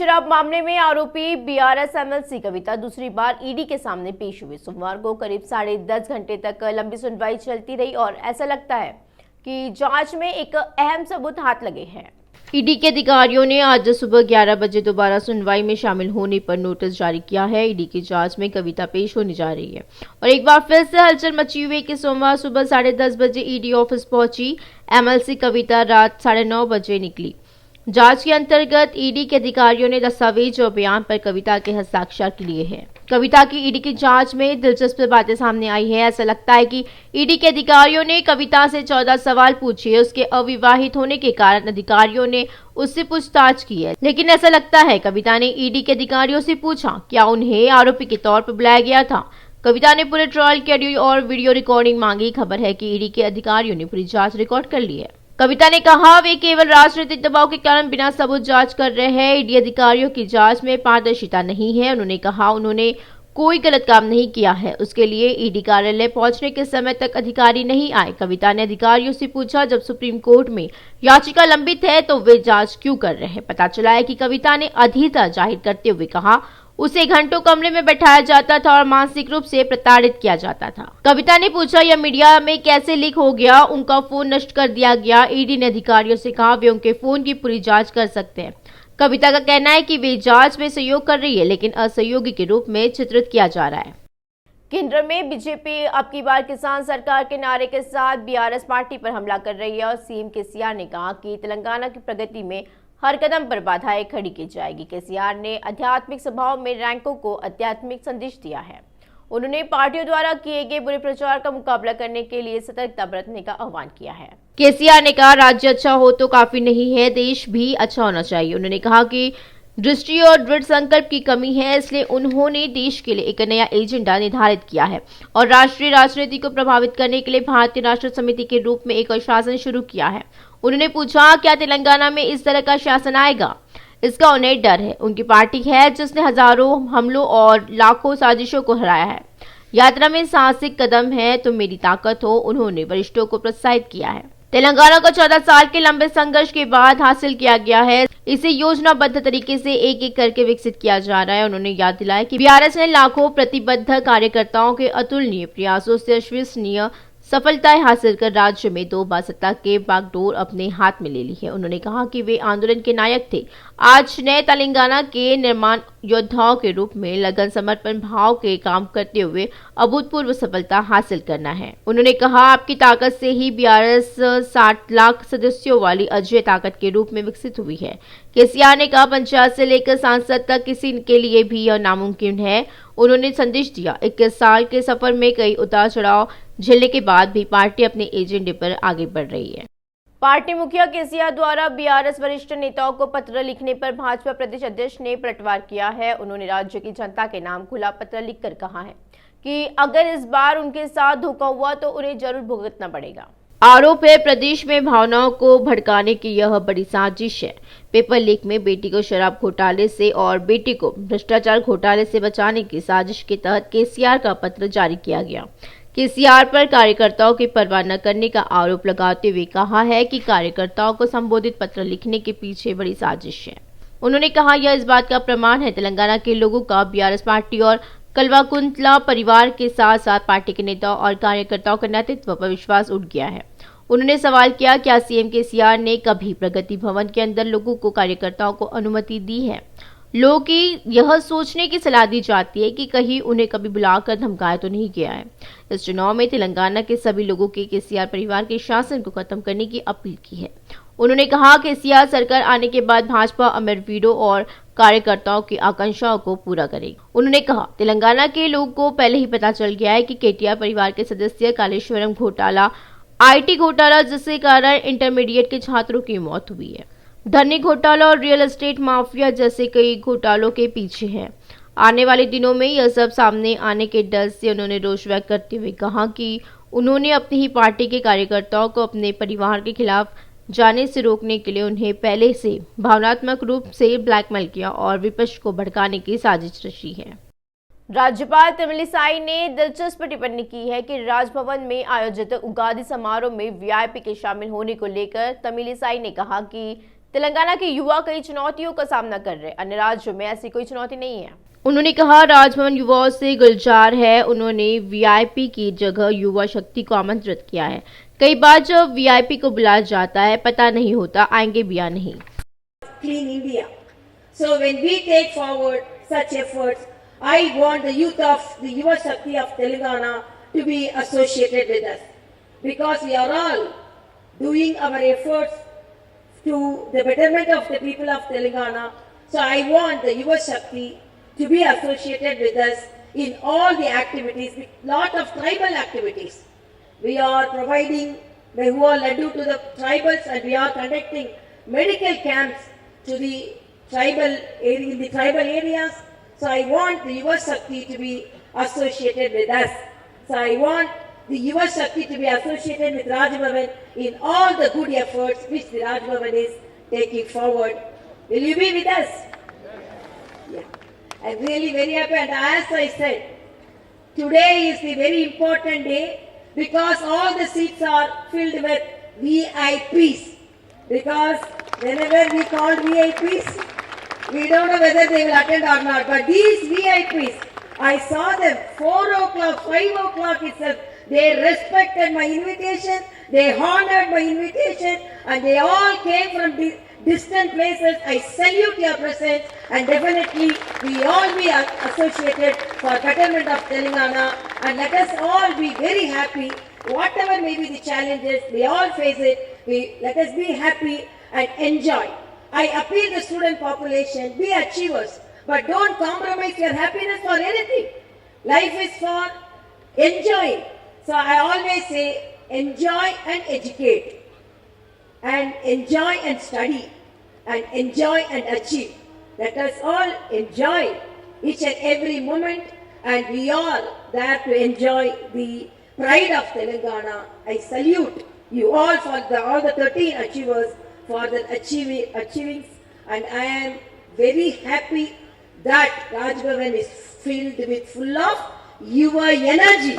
शराब मामले में आरोपी बीआरएस एमएलसी कविता दूसरी बार ईडी के सामने पेश हुई। सोमवार को करीब 10.5 घंटे तक लंबी सुनवाई चलती रही और ऐसा लगता है कि जांच में एक अहम सबूत हाथ लगे हैं। ईडी के अधिकारियों ने आज सुबह 11 बजे दोबारा सुनवाई में शामिल होने पर नोटिस जारी किया है। ईडी की जांच में कविता पेश होने जा रही है और एक बार फिर से हलचल मची हुई कि सोमवार सुबह 10:30 बजे ईडी ऑफिस पहुंची एमएलसी कविता रात 9:30 बजे निकली। जांच के अंतर्गत ईडी के अधिकारियों ने दस्तावेज और बयान पर कविता के हस्ताक्षर लिए हैं। कविता की ईडी की जांच में दिलचस्प बातें सामने आई है। ऐसा लगता है कि ईडी के अधिकारियों ने कविता से 14 सवाल पूछे। उसके अविवाहित होने के कारण अधिकारियों ने उससे पूछताछ की है, लेकिन ऐसा लगता है कविता ने ईडी के अधिकारियों से पूछा क्या उन्हें आरोपी के तौर पर बुलाया गया था। कविता ने पूरे ट्रायल के ऑडियो और वीडियो रिकॉर्डिंग मांगी। खबर है कि ईडी के अधिकारियों ने पूरी जांच रिकॉर्ड कर ली है। कविता ने कहा वे केवल राजनीतिक दबाव के कारण बिना सबूत जांच कर रहे हैं। ईडी अधिकारियों की जांच में पारदर्शिता नहीं है। उन्होंने कहा उन्होंने कोई गलत काम नहीं किया है। उसके लिए ईडी कार्यालय पहुंचने के समय तक अधिकारी नहीं आए। कविता ने अधिकारियों से पूछा जब सुप्रीम कोर्ट में याचिका लंबित है तो वे जांच क्यों कर रहे हैं। पता चला है कि कविता ने अधीरता जाहिर करते हुए कहा उसे घंटों कमरे में बैठाया जाता था और मानसिक रूप से प्रताड़ित किया जाता था। कविता ने पूछा यह मीडिया में कैसे लीक हो गया, उनका फोन नष्ट कर दिया गया। ईडी ने अधिकारियों से कहा वे उनके फोन की पूरी जांच कर सकते हैं। कविता का कहना है कि वे जांच में सहयोग कर रही है, लेकिन असहयोगी के रूप में चित्रित किया जा रहा है। केंद्र में बीजेपी अब की बार किसान सरकार के नारे के साथ बीआरएस पार्टी पर हमला कर रही है और सीएम केसीआर ने कहा कि तेलंगाना की प्रगति में हर कदम पर बाधाएं खड़ी की जाएगी। केसीआर ने आध्यात्मिक सभाओं में रैंकों को आध्यात्मिक संदेश दिया है। उन्होंने पार्टियों द्वारा किए गए बुरे प्रचार का मुकाबला करने के लिए सतर्कता बरतने का आह्वान किया है। केसीआर ने कहा राज्य अच्छा हो तो काफी नहीं है, देश भी अच्छा होना चाहिए। उन्होंने कहा कि दृष्टि और दृढ़ संकल्प की कमी है, इसलिए उन्होंने देश के लिए एक नया एजेंडा निर्धारित किया है और राष्ट्रीय राजनीति को प्रभावित करने के लिए भारतीय राष्ट्र समिति के रूप में एक शासन शुरू किया है। उन्होंने पूछा क्या तेलंगाना में इस तरह का शासन आएगा। इसका उन्हें डर है। उनकी पार्टी है जिसने हजारों हमलों और लाखों साजिशों को हराया है। यात्रा में साहसिक कदम है तो मेरी ताकत हो, उन्होंने वरिष्ठों को प्रोत्साहित किया है। तेलंगाना को 14 साल के लंबे संघर्ष के बाद हासिल किया गया है। इसे योजनाबद्ध तरीके से एक एक करके विकसित किया जा रहा है। उन्होंने याद दिलाया कि बीआरएस ने लाखों प्रतिबद्ध कार्यकर्ताओं के अतुलनीय प्रयासों से अविश्वसनीय सफलताएं हासिल कर राज्य में 2 बार सत्ता के बागडोर अपने हाथ में ले ली है। उन्होंने कहा कि वे आंदोलन के नायक थे। आज नए तेलंगाना के निर्माण योद्धाओं के रूप में लगन समर्पण भाव के काम करते हुए अभूतपूर्व सफलता हासिल करना है। उन्होंने कहा आपकी ताकत से ही बीआरएस 60 लाख सदस्यों वाली अजय ताकत के रूप में विकसित हुई है। केसीआर ने कहा पंचायत से लेकर सांसद तक किसी के लिए भी यह नामुमकिन है। उन्होंने संदेश दिया 21 साल के सफर में कई उतार चढ़ाव झेलने के बाद भी पार्टी अपने एजेंडे पर आगे बढ़ रही है। पार्टी मुखिया केसीआर द्वारा बीआरएस वरिष्ठ नेताओं को पत्र लिखने पर भाजपा प्रदेश अध्यक्ष ने पलटवार किया है। उन्होंने राज्य की जनता के नाम खुला पत्र लिखकर कहा है कि अगर इस बार उनके साथ धोखा हुआ तो उन्हें जरूर भुगतना पड़ेगा। आरोप है प्रदेश में भावनाओं को भड़काने की यह बड़ी साजिश है। पेपर लीक में बेटी को शराब घोटाले से और बेटी को भ्रष्टाचार घोटाले से बचाने की साजिश के तहत केसीआर का पत्र जारी किया गया। केसीआर पर कार्यकर्ताओं की परवाह न करने का आरोप लगाते हुए कहा है कि कार्यकर्ताओं को संबोधित पत्र लिखने के पीछे बड़ी साजिश है। उन्होंने कहा यह इस बात का प्रमाण है तेलंगाना के लोगों का बीआरएस पार्टी और कल्वाकुंतला परिवार के साथ साथ पार्टी के नेताओं और कार्यकर्ताओं के नेतृत्व पर विश्वास उठ गया है। उन्होंने सवाल किया क्या सीएम केसीआर ने कभी प्रगति भवन के अंदर लोगों को कार्यकर्ताओं को अनुमति दी है। लोगों की यह सोचने की सलाह दी जाती है कि कहीं उन्हें कभी बुलाकर धमकाया तो नहीं गया है। इस चुनाव में तेलंगाना के सभी लोगों के केसीआर परिवार के शासन को खत्म करने की अपील की है। उन्होंने कहा केसीआर सरकार आने के बाद भाजपा अमरवीरों और कार्यकर्ताओं की आकांक्षाओं को पूरा करेगी। उन्होंने कहा तेलंगाना के लोगों को पहले ही पता चल गया है कि केटीआर परिवार के सदस्य कालेश्वरम घोटाला, आईटी घोटाला जिसके कारण इंटरमीडिएट के छात्रों की मौत हुई है, धरनी घोटाला और रियल एस्टेट माफिया जैसे कई घोटालों के पीछे है। आने वाले दिनों में यह सब सामने आने के डर से उन्होंने रोष व्यक्त करते हुए कहा कि उन्होंने अपनी ही पार्टी के कार्यकर्ताओं को अपने परिवार के खिलाफ जाने से रोकने के लिए उन्हें पहले से भावनात्मक रूप से ब्लैकमेल किया और विपक्ष को भड़काने की साजिश रची है। राज्यपाल तमिलिसाई ने दिलचस्प टिप्पणी की है कि राजभवन में आयोजित उगादी समारोह में वीआईपी के शामिल होने को लेकर तमिलिसाई ने कहा कि तेलंगाना के युवा कई चुनौतियों का सामना कर रहे हैं, अन्य राज्यों में ऐसी कोई चुनौती नहीं है। उन्होंने कहा राजभवन युवाओं से गुलजार है। उन्होंने वीआईपी की जगह युवा शक्ति को आमंत्रित किया है। कई बार जब वीआईपी को बुलाया जाता है पता नहीं होता आएंगे भी या नहीं। Clean India. So when we take forward such efforts, I want the youth of the Yuva Shakti of Telangana to be associated with us, because we are all doing our efforts to the betterment of the people of Telangana. So I want the Yuva Shakti to be associated with us in all the activities, with lot of tribal activities. We are providing Mehua Laddu to the tribals, and we are conducting medical camps to the tribal area, in the tribal areas. So I want the Yuva Shakti to be associated with us. So I want the Yuva Shakti to be associated with Raj Bhavan in all the good efforts which the Raj Bhavan is taking forward. Will you be with us? Yeah. I'm really very happy, and as I said, today is the very important day because all the seats are filled with VIPs. Because whenever we call VIPs, we don't know whether they will attend or not. But these VIPs, I saw them 4 o'clock, 5 o'clock itself. They respected my invitation, they honored my invitation, and they all came from distant places. I salute your presence, and definitely we all be associated for betterment of Telangana, and let us all be very happy. Whatever may be the challenges, we all face it. Let us be happy and enjoy. I appeal the student population, be achievers, but don't compromise your happiness for anything. Life is for enjoying. So I always say, enjoy and educate, and enjoy and study, and enjoy and achieve. Let us all enjoy each and every moment, and we all there to enjoy the pride of Telangana. I salute you all for all the 13 achievers for the achievings, and I am very happy that Raj Bhavan is filled with full of your energy.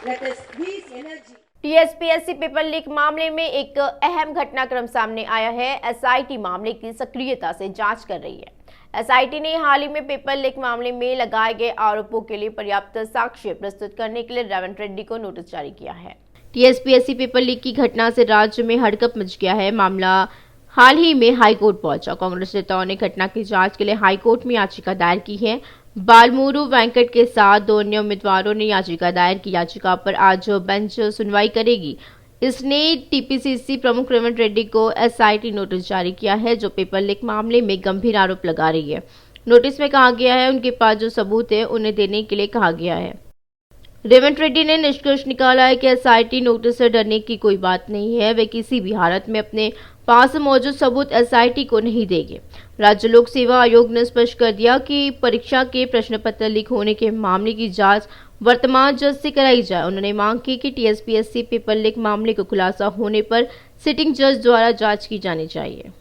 Let us this energy. TSPSC paper leak मामले में एक अहम घटनाक्रम सामने आया है। SIT मामले की सक्रियता से जांच कर रही है। एसआईटी ने हाल ही में पेपर लीक मामले में लगाए गए आरोपों के लिए पर्याप्त साक्ष्य प्रस्तुत करने के लिए रेवंत रेड्डी को नोटिस जारी किया है। टीएसपीएससी पेपर लीक की घटना से राज्य में हड़कंप मच गया है। मामला हाल ही में हाईकोर्ट पहुंचा। कांग्रेस नेताओं ने घटना की जांच के लिए हाईकोर्ट में याचिका दायर की है। बालमुरु वेंकट के साथ 2 अन्य उम्मीदवारों ने याचिका दायर की। याचिका पर आज बेंच सुनवाई करेगी। इसने टीपीसीसी प्रमुख रेवंत रेड्डी को एसआईटी नोटिस जारी किया है, जो पेपर लीक मामले में गंभीर आरोप लगा रही है। नोटिस में कहा गया है उनके पास जो सबूत है उन्हें देने के लिए कहा गया है। रेवंत रेड्डी ने निष्कर्ष निकाला है कि एसआईटी नोटिस से डरने की कोई बात नहीं है। वे किसी भी हालत में अपने पास मौजूद सबूत एसआईटी को नहीं देंगे। राज्य लोक सेवा आयोग ने स्पष्ट कर दिया कि परीक्षा के प्रश्न पत्र लीक होने के मामले की जांच वर्तमान जज से कराई जाए। उन्होंने मांग की कि टीएसपीएससी पेपर लीक मामले का खुलासा होने पर सिटिंग जज द्वारा जांच की जानी चाहिए।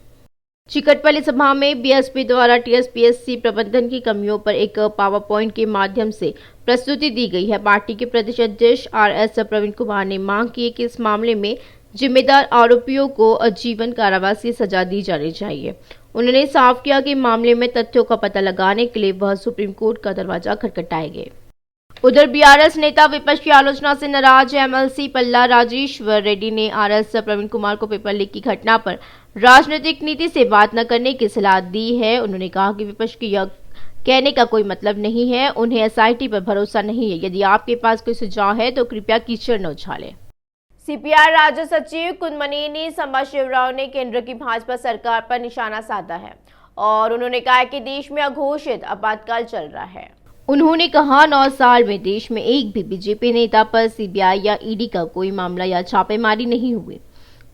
चिकटपल्ली सभा में बीएसपी द्वारा टीएसपीएससी प्रबंधन की कमियों पर एक पावर पॉइंट के माध्यम से प्रस्तुति दी गई है। पार्टी के प्रदेश अध्यक्ष आरएस प्रवीण कुमार ने मांग की कि इस मामले में जिम्मेदार आरोपियों को आजीवन कारावास की सजा दी जानी चाहिए। उन्होंने साफ किया कि मामले में तथ्यों का पता लगाने के लिए वह सुप्रीम कोर्ट का दरवाजा खटखटाएंगे। उधर बीआरएस नेता विपक्ष की आलोचना से नाराज एमएलसी पल्ला राजेश्वर रेड्डी ने आरएस प्रवीण कुमार को पेपर लीक की घटना पर राजनीतिक नीति से बात न करने की सलाह दी है। उन्होंने कहा कि विपक्ष की यह कहने का कोई मतलब नहीं है, उन्हें एसआईटी पर भरोसा नहीं है। यदि आपके पास कोई सुझाव है तो कृपया कीचड़ न उछालें। सीपीआर राज्य सचिव कुंदमनेनी संबाशिवराव ने केंद्र की भाजपा सरकार पर निशाना साधा है और उन्होंने कहा कि देश में अघोषित आपातकाल चल रहा है। उन्होंने कहा 9 साल में देश में एक भी बीजेपी नेता पर सीबीआई या ईडी का कोई मामला या छापेमारी नहीं हुई।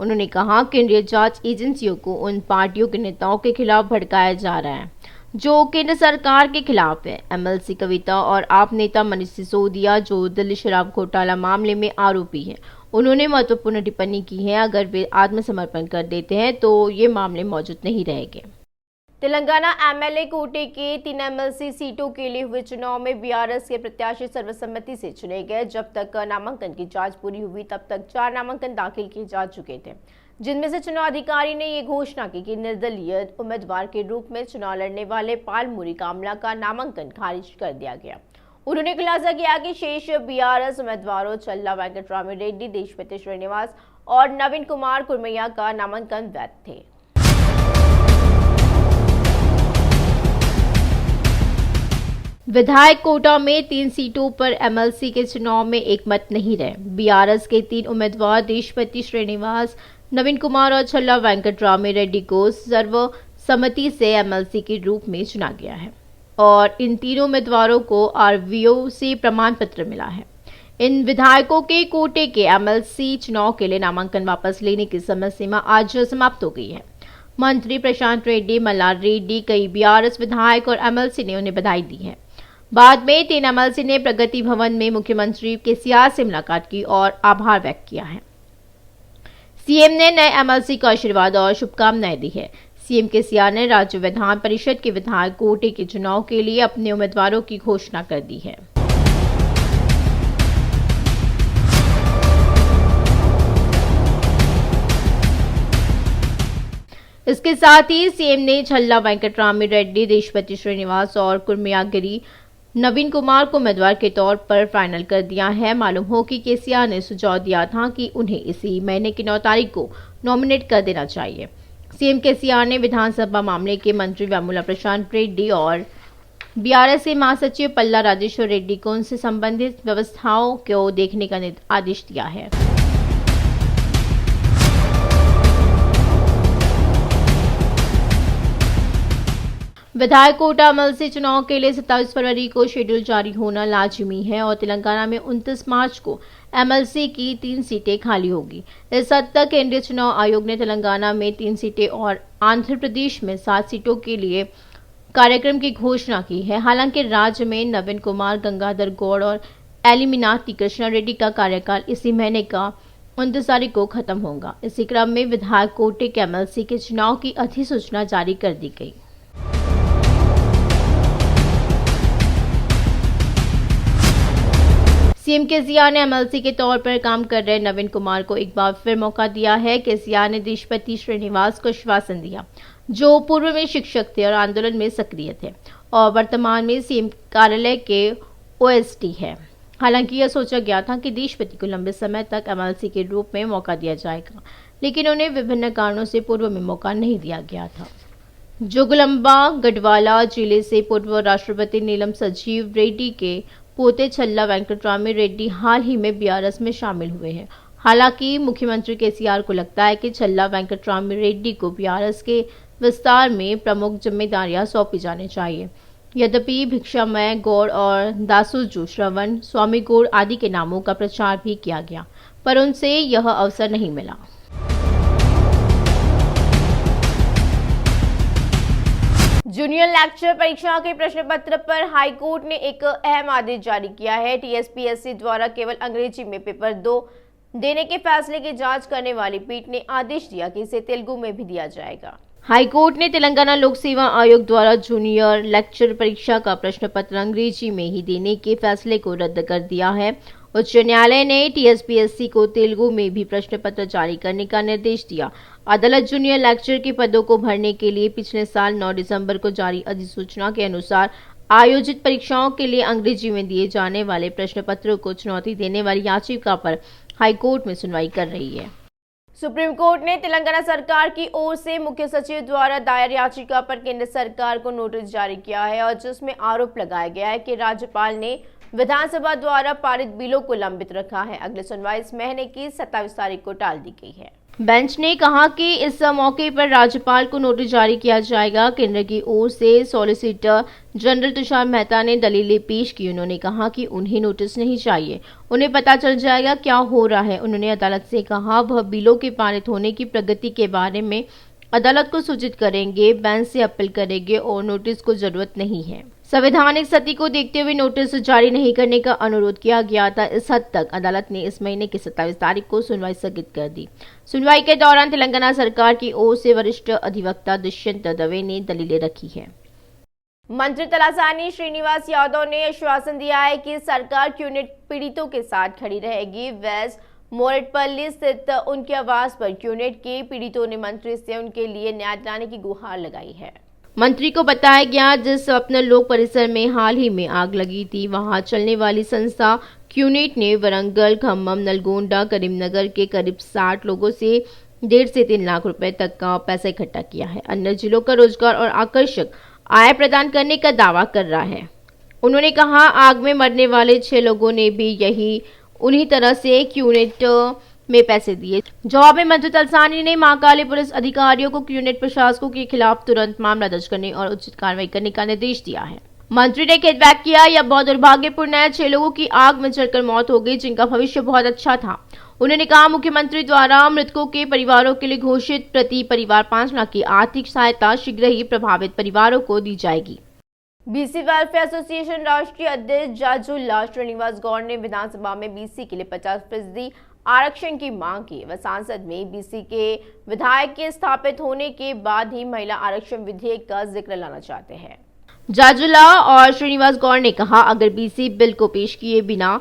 उन्होंने कहा केंद्रीय जांच एजेंसियों को उन पार्टियों के नेताओं के खिलाफ भड़काया जा रहा है जो केंद्र सरकार के खिलाफ है। एमएलसी कविता और आप नेता मनीष सिसोदिया जो दिल्ली शराब घोटाला मामले में आरोपी हैं, उन्होंने महत्वपूर्ण टिप्पणी की है। अगर वे आत्मसमर्पण कर देते हैं तो ये मामले मौजूद नहीं रहेंगे। तेलंगाना एमएलए कोटे के 3 एमएलसी सीटों के लिए हुए चुनाव में बीआरएस के प्रत्याशी सर्वसम्मति से चुने गए। जब तक नामांकन की जांच पूरी हुई तब तक 4 नामांकन दाखिल किए जा चुके थे। जिनमें से चुनाव अधिकारी ने ये घोषणा की कि निर्दलीय उम्मीदवार के रूप में चुनाव लड़ने वाले पालमुरी कामला का नामांकन खारिज कर दिया गया। उन्होंने खुलासा किया कि शेष बीआरएस उम्मीदवारों चल्ला वेंकटरामी रेड्डी, देशपति श्रीनिवास और नवीन कुमार कुरमैया का नामांकन वैध थे। विधायक कोटा में 3 सीटों पर एमएलसी के चुनाव में एक मत नहीं रहे। बीआरएस के 3 उम्मीदवार देशपति श्रीनिवास, नवीन कुमार और चल्ला वेंकटरामी रेड्डी को सर्वसम्मति से एमएलसी के रूप में चुना गया है और इन तीनों उम्मीदवारों को आरवीओ से प्रमाण पत्र मिला है। इन विधायकों के कोटे के एमएलसी चुनाव के लिए नामांकन वापस लेने की समय सीमा आज समाप्त हो गई है। मंत्री प्रशांत रेड्डी, मल्लार रेड्डी, कई बीआरएस विधायक और एमएलसी ने उन्हें बधाई दी है। बाद में 3 एमएलसी ने प्रगति भवन में मुख्यमंत्री केसीआर से मुलाकात की और आभार व्यक्त किया है। सीएम ने नए एमएलसी को आशीर्वाद और शुभकामनाएं दी है। सीएम केसीआर ने राज्य विधान परिषद के विधायक कोटे के चुनाव के लिए अपने उम्मीदवारों की घोषणा कर दी है। इसके साथ ही सीएम ने चल्ला वेंकटरामी रेड्डी, देशपति श्रीनिवास और कुरमयागिरी नवीन कुमार को उम्मीदवार के तौर पर फाइनल कर दिया है। मालूम हो कि केसीआर ने सुझाव दिया था कि उन्हें इसी महीने की 9 तारीख को नॉमिनेट कर देना चाहिए। सीएम केसीआर ने विधानसभा मामले के मंत्री व्यामुला प्रशांत रेड्डी और बीआरएस के महासचिव पल्ला राजेश्वर रेड्डी को उनसे संबंधित व्यवस्थाओं को देखने का आदेश दिया है। विधायक कोटा एमएलसी चुनाव के लिए 27 फरवरी को शेड्यूल जारी होना लाजिमी है और तेलंगाना में 29 मार्च को एमएलसी की 3 सीटें खाली होगी। इस हद तक केंद्रीय चुनाव आयोग ने तेलंगाना में 3 सीटें और आंध्र प्रदेश में 7 सीटों के लिए कार्यक्रम की घोषणा की है। हालांकि राज्य में नवीन कुमार, गंगाधर गौड़ और एलिमिनाती कृष्णा रेड्डी का कार्यकाल इसी महीने का 29 तारीख को खत्म होगा। इसी क्रम में विधायक कोटे के एमएलसी के चुनाव की अधिसूचना जारी कर दी गई। सीएम केसीआर ने एमएलसी के तौर पर काम कर रहे नवीन कुमार को एक बार फिर मौका दिया है। केसीआर ने देशपति श्रीनिवास को आश्वासन दिया, जो पूर्व में शिक्षक थे और आंदोलन में सक्रिय थे और वर्तमान में सीएम कार्यालय के ओएसडी है। हालांकि यह सोचा गया था कि देशपति को लंबे समय तक एमएलसी के रूप में मौका दिया जाएगा, लेकिन उन्हें विभिन्न कारणों से पूर्व में मौका नहीं दिया गया था। जोगुलंबा गढ़वाला जिले से पूर्व राष्ट्रपति नीलम संजीव रेड्डी के पोते चल्ला वेंकटरामी रेड्डी हाल ही में बीआरएस में शामिल हुए हैं। हालांकि मुख्यमंत्री केसीआर को लगता है कि चल्ला वेंकटरामी रेड्डी को बीआरएस के विस्तार में प्रमुख जिम्मेदारियां सौंपी जानी चाहिए। यद्यपि भिक्षामय गौड़ और दासुजू श्रवण स्वामी गौड़ आदि के नामों का प्रचार भी किया गया, पर उनसे यह अवसर नहीं मिला। जूनियर लेक्चर परीक्षा के प्रश्न पत्र पर हाईकोर्ट ने एक अहम आदेश जारी किया है। टीएसपीएससी द्वारा केवल अंग्रेजी में पेपर 2 देने के फैसले की जांच करने वाली पीठ ने आदेश दिया कि इसे तेलुगु में भी दिया जाएगा। हाईकोर्ट ने तेलंगाना लोक सेवा आयोग द्वारा जूनियर लेक्चर परीक्षा का प्रश्न पत्र अंग्रेजी में ही देने के फैसले को रद्द कर दिया है। उच्च न्यायालय ने टीएसपीएससी को तेलुगु में भी प्रश्न पत्र जारी करने का निर्देश दिया। अदालत जूनियर लेक्चर के पदों को भरने के लिए पिछले साल 9 दिसंबर को जारी अधिसूचना के अनुसार आयोजित परीक्षाओं के लिए अंग्रेजी में दिए जाने वाले प्रश्न पत्रों को चुनौती देने वाली याचिका पर हाईकोर्ट में सुनवाई कर रही है। सुप्रीम कोर्ट ने तेलंगाना सरकार की ओर से मुख्य सचिव द्वारा दायर याचिका पर केंद्र सरकार को नोटिस जारी किया है और जिसमें आरोप लगाया गया है कि राज्यपाल ने विधानसभा द्वारा पारित बिलों को लंबित रखा है। अगली सुनवाई इस महीने की 27 तारीख को टाल दी गई है। बेंच ने कहा कि इस मौके पर राज्यपाल को नोटिस जारी किया जाएगा। केंद्र की ओर से सॉलिसिटर जनरल तुषार मेहता ने दलीलें पेश की। उन्होंने कहा कि उन्हें नोटिस नहीं चाहिए, उन्हें पता चल जाएगा क्या हो रहा है। उन्होंने अदालत से कहा वह बिलों के पारित होने की प्रगति के बारे में अदालत को सूचित करेंगे, बेंच से अपील करेंगे और नोटिस को जरूरत नहीं है। संवैधानिक स्थिति को देखते हुए नोटिस जारी नहीं करने का अनुरोध किया गया था। इस हद तक अदालत ने इस महीने की 27 तारीख को सुनवाई स्थगित कर दी। सुनवाई के दौरान तेलंगाना सरकार की ओर से वरिष्ठ अधिवक्ता दुष्यंत दवे ने दलीलें रखी है। मंत्री तलासानी श्रीनिवास यादव ने आश्वासन दिया है कि सरकार क्यूनेट पीड़ितों के साथ खड़ी रहेगी। वैस मोरटपल्ली स्थित उनके आवास पर क्यूनेट के पीड़ितों ने मंत्री से उनके लिए न्याय दिलाने की गुहार लगाई है। मंत्री को बताया गया जिस स्वप्न लोक परिसर में हाल ही में आग लगी थी, वहां चलने वाली संस्था क्यूनेट ने वरंगल, खम्मम, नलगोंडा, करीमनगर के करीब 60 लोगों से 1.5 से 3 लाख रुपए तक का पैसा इकट्ठा किया है। अन्य जिलों का रोजगार और आकर्षक आय प्रदान करने का दावा कर रहा है। उन्होंने कहा, आग में मरने वाले 6 लोगों ने भी उन्हीं तरह से क्यूनेट में पैसे दिए। जवाब में मंत्री तलसानी ने महाकाली पुलिस अधिकारियों को क्यूनेट प्रशासकों के खिलाफ तुरंत मामला दर्ज करने और उचित कार्रवाई करने का निर्देश दिया है। मंत्री ने खेद व्यक्त किया, यह बहुत दुर्भाग्यपूर्ण है। 6 लोगों की आग में जलकर मौत हो गई, जिनका भविष्य बहुत अच्छा था। उन्होंने कहा, मुख्यमंत्री द्वारा मृतकों के परिवारों के लिए घोषित प्रति परिवार 5 लाख की आर्थिक सहायता शीघ्र ही प्रभावित परिवारों को दी जाएगी। बीसी वेलफेयर एसोसिएशन राष्ट्रीय अध्यक्ष जाजुल्ला श्रीनिवास गौड़ ने विधानसभा में बीसी के लिए 50% आरक्षण की मांग की। वह सांसद में बीसी के विधायक के स्थापित होने के बाद ही महिला आरक्षण विधेयक का जिक्र लाना चाहते हैं। जाजुल्ला और श्रीनिवास गौड़ ने कहा, अगर बीसी बिल को पेश किए बिना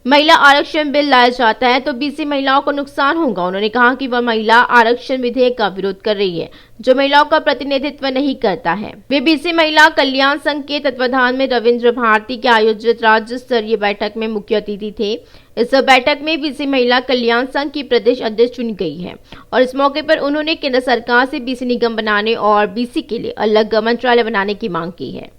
महिला आरक्षण बिल लाया जाता है तो बीसी महिलाओं को नुकसान होगा। उन्होंने कहा कि वह महिला आरक्षण विधेयक का विरोध कर रही है, जो महिलाओं का प्रतिनिधित्व नहीं करता है। वे बीसी महिला कल्याण संघ के तत्वाधान में रविंद्र भारती के आयोजित राज्य स्तरीय बैठक में मुख्य अतिथि थे। इस बैठक में बीसी महिला कल्याण संघ की प्रदेश अध्यक्ष चुनी गई है और इस मौके पर उन्होंने केंद्र सरकार से बीसी निगम बनाने और बीसी के लिए अलग मंत्रालय बनाने की मांग की है।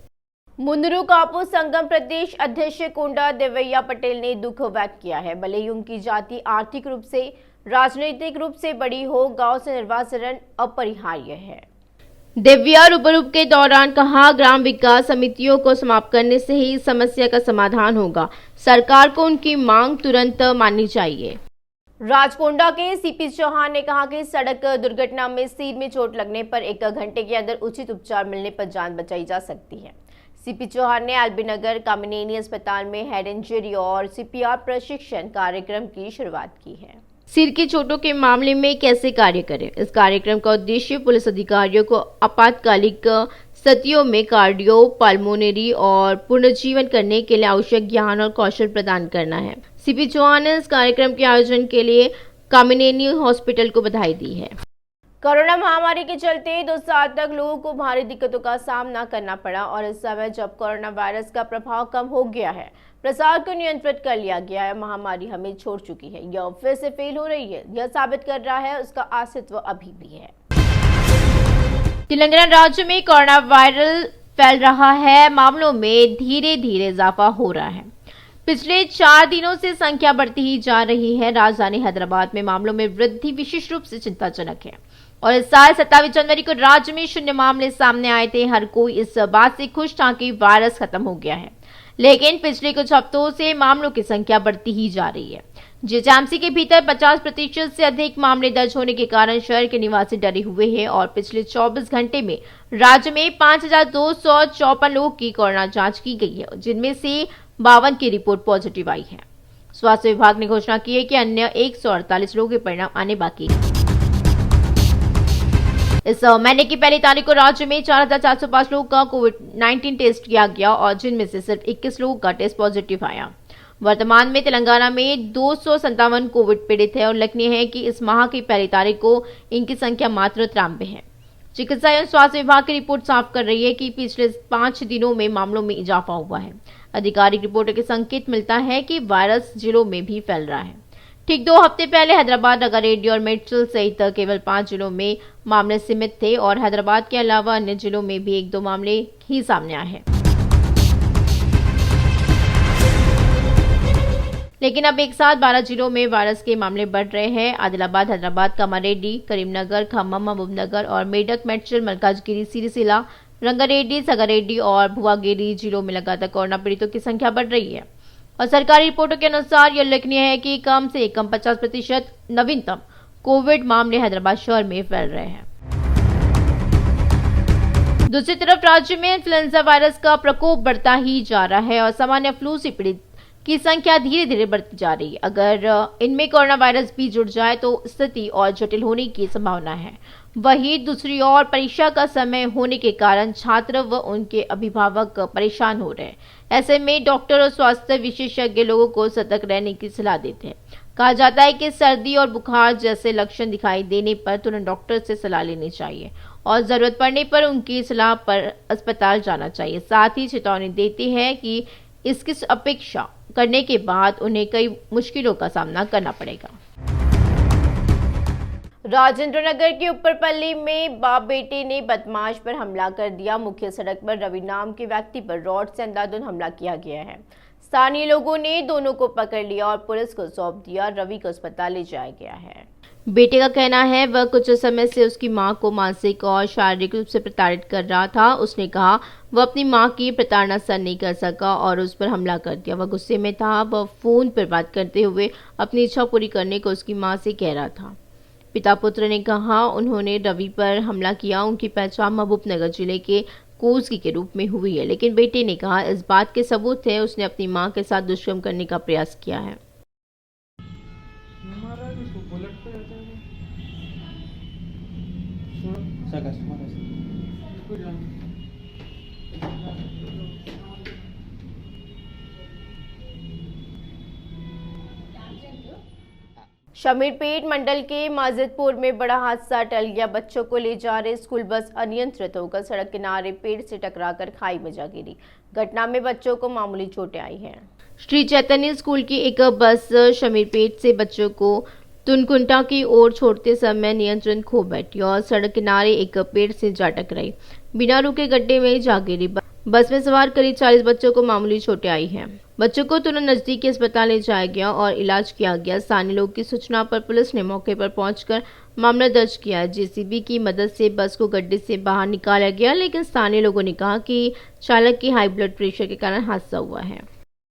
मुंदरू कापू संगम प्रदेश अध्यक्ष कोंडा देवैया पटेल ने दुख व्यक्त किया है। भले ही उनकी जाति आर्थिक रूप से, राजनीतिक रूप से बड़ी हो, गांव से निर्वाचन अपरिहार्य है। देवैया रूबरू के दौरान कहा, ग्राम विकास समितियों को समाप्त करने से ही समस्या का समाधान होगा। सरकार को उनकी मांग तुरंत माननी चाहिए। राजकोंडा के सीपी चौहान ने कहा कि सड़क दुर्घटना में सिर में चोट लगने पर 1 घंटे के अंदर उचित उपचार मिलने पर जान बचाई जा सकती है। सीपी चौहान ने एलबीनगर कामिनेनी अस्पताल में हेड इंजरी और सीपीआर प्रशिक्षण कार्यक्रम की शुरुआत की है। सिर की चोटों के मामले में कैसे कार्य करें, इस कार्यक्रम का उद्देश्य पुलिस अधिकारियों को आपातकालिक स्थितियों में कार्डियो, पल्मोनरी और पुनर्जीवन करने के लिए आवश्यक ज्ञान और कौशल प्रदान करना है। सीपी चौहान ने इस कार्यक्रम के आयोजन के लिए कामिनेनी हॉस्पिटल को बधाई दी है। कोरोना महामारी के चलते 2 साल तक लोगों को भारी दिक्कतों का सामना करना पड़ा और इस समय जब कोरोना वायरस का प्रभाव कम हो गया है, प्रसार को नियंत्रित कर लिया गया है, महामारी हमें छोड़ चुकी है, यह फिर से फेल हो रही है, यह साबित कर रहा है उसका अस्तित्व अभी भी है। तेलंगाना राज्य में कोरोना वायरस फैल रहा है, मामलों में धीरे धीरे इजाफा हो रहा है। पिछले 4 दिनों से संख्या बढ़ती ही जा रही है। राजधानी हैदराबाद में मामलों में वृद्धि विशेष रूप से चिंताजनक है और इस साल 27 जनवरी को राज्य में 0 मामले सामने आए थे। हर कोई इस बात से खुश था कि वायरस खत्म हो गया है, लेकिन पिछले कुछ हफ्तों से मामलों की संख्या बढ़ती ही जा रही है। जीएचएमसी के भीतर 50% से अधिक मामले दर्ज होने के कारण शहर के निवासी डरे हुए हैं और पिछले 24 घंटे में राज्य में 5254 लोगों की कोरोना जांच की गई है, जिनमें से 52 की रिपोर्ट पॉजिटिव आई है। स्वास्थ्य विभाग ने घोषणा की है कि अन्य 148 लोगों के परिणाम आने बाकी है। इस महीने की पहली तारीख को राज्य में 4405 लोगों का कोविड-19 टेस्ट किया गया और जिनमें से सिर्फ 21 लोगों का टेस्ट पॉजिटिव आया। वर्तमान में तेलंगाना में 257 कोविड पीड़ित है और उल्लेखनीय है कि इस माह की पहली तारीख को इनकी संख्या मात्र 93 है। चिकित्सा एवं स्वास्थ्य विभाग की रिपोर्ट साफ कर रही है कि पिछले 5 दिनों में मामलों में इजाफा हुआ है। आधिकारिक रिपोर्टों के संकेत मिलता है कि वायरस जिलों में भी फैल रहा है। ठीक 2 हफ्ते पहले हैदराबाद, रंगारेड्डी और मेड्चल सहित केवल 5 जिलों में मामले सीमित थे और हैदराबाद के अलावा अन्य जिलों में भी 1-2 मामले ही सामने आए हैं। लेकिन अब एक साथ 12 जिलों में वायरस के मामले बढ़ रहे हैं। आदिलाबाद, हैदराबाद, कामारेड्डी, करीमनगर, खम्मम, महबूबनगर और मेडक, मेड्चल, मलकाजगिरी, सिरिसिला, रंगारेड्डी, संगारेड्डी और भुवागेरी जिलों में लगातार कोरोना पीड़ितों की संख्या बढ़ रही है और सरकारी रिपोर्टों के अनुसार यह उल्लेखनीय है कि कम से कम 50% नवीनतम कोविड मामले हैदराबाद शहर में फैल रहे हैं। दूसरी तरफ राज्य में इन्फ्लुएंजा वायरस का प्रकोप बढ़ता ही जा रहा है और सामान्य फ्लू से पीड़ित की संख्या धीरे धीरे बढ़ती जा रही है। अगर इनमें कोरोना वायरस भी जुड़ जाए तो स्थिति और जटिल होने की संभावना है। वहीं दूसरी ओर परीक्षा का समय होने के कारण छात्र व उनके अभिभावक परेशान हो रहे हैं। ऐसे में डॉक्टर और स्वास्थ्य विशेषज्ञ लोगों को सतर्क रहने की सलाह देते हैं, कहा जाता है कि सर्दी और बुखार जैसे लक्षण दिखाई देने पर तुरंत डॉक्टर से सलाह लेनी चाहिए और जरूरत पड़ने पर उनकी सलाह पर अस्पताल जाना चाहिए। साथ ही चेतावनी देती है कि इसकी अपेक्षा करने के बाद उन्हें कई मुश्किलों का सामना करना पड़ेगा। राजेंद्र नगर के ऊपरपल्ली में बाप बेटे ने बदमाश पर हमला कर दिया। मुख्य सड़क पर रवि नाम के व्यक्ति पर रॉड से अंधाधुंध हमला किया गया है। स्थानीय लोगों ने दोनों को पकड़ लिया और पुलिस को सौंप दिया। रवि को अस्पताल ले जाया गया है। बेटे का कहना है वह कुछ समय से उसकी मां को मानसिक और शारीरिक रूप से प्रताड़ित कर रहा था। उसने कहा वह अपनी मां की प्रताड़ना सहन नहीं कर सका और उस पर हमला कर दिया। वह गुस्से में था। वह फोन पर बात करते हुए अपनी इच्छा पूरी करने को उसकी मां से कह रहा था। पिता पुत्र ने कहा उन्होंने रवि पर हमला किया। उनकी पहचान महबूबनगर जिले के कोसगी के रूप में हुई है, लेकिन बेटे ने कहा इस बात के सबूत है उसने अपनी मां के साथ दुष्कर्म करने का प्रयास किया है। शमीरपेट मंडल के माजिदपुर में बड़ा हादसा टल गया। बच्चों को ले जा रहे स्कूल बस अनियंत्रित होकर सड़क किनारे पेड़ से टकराकर खाई में जा गिरी। घटना में बच्चों को मामूली चोटें आई हैं। श्री चैतन्य स्कूल की एक बस शमीरपेट से बच्चों को तुनकुंटा की ओर छोड़ते समय नियंत्रण खो बैठी और सड़क किनारे एक पेड़ से जा टकराई। बिना रुके गड्ढे में जा गिरी। बस में सवार करीब 40 बच्चों को मामूली चोटें आई हैं। बच्चों को तुरंत नजदीकी अस्पताल ले जाया गया और इलाज किया गया। स्थानीय लोगों की सूचना पर पुलिस ने मौके पर पहुंचकर मामला दर्ज किया। जेसीबी की मदद से बस को गड्ढे से बाहर निकाला गया, लेकिन स्थानीय लोगों ने कहा कि चालक की हाई ब्लड प्रेशर के कारण हादसा हुआ है।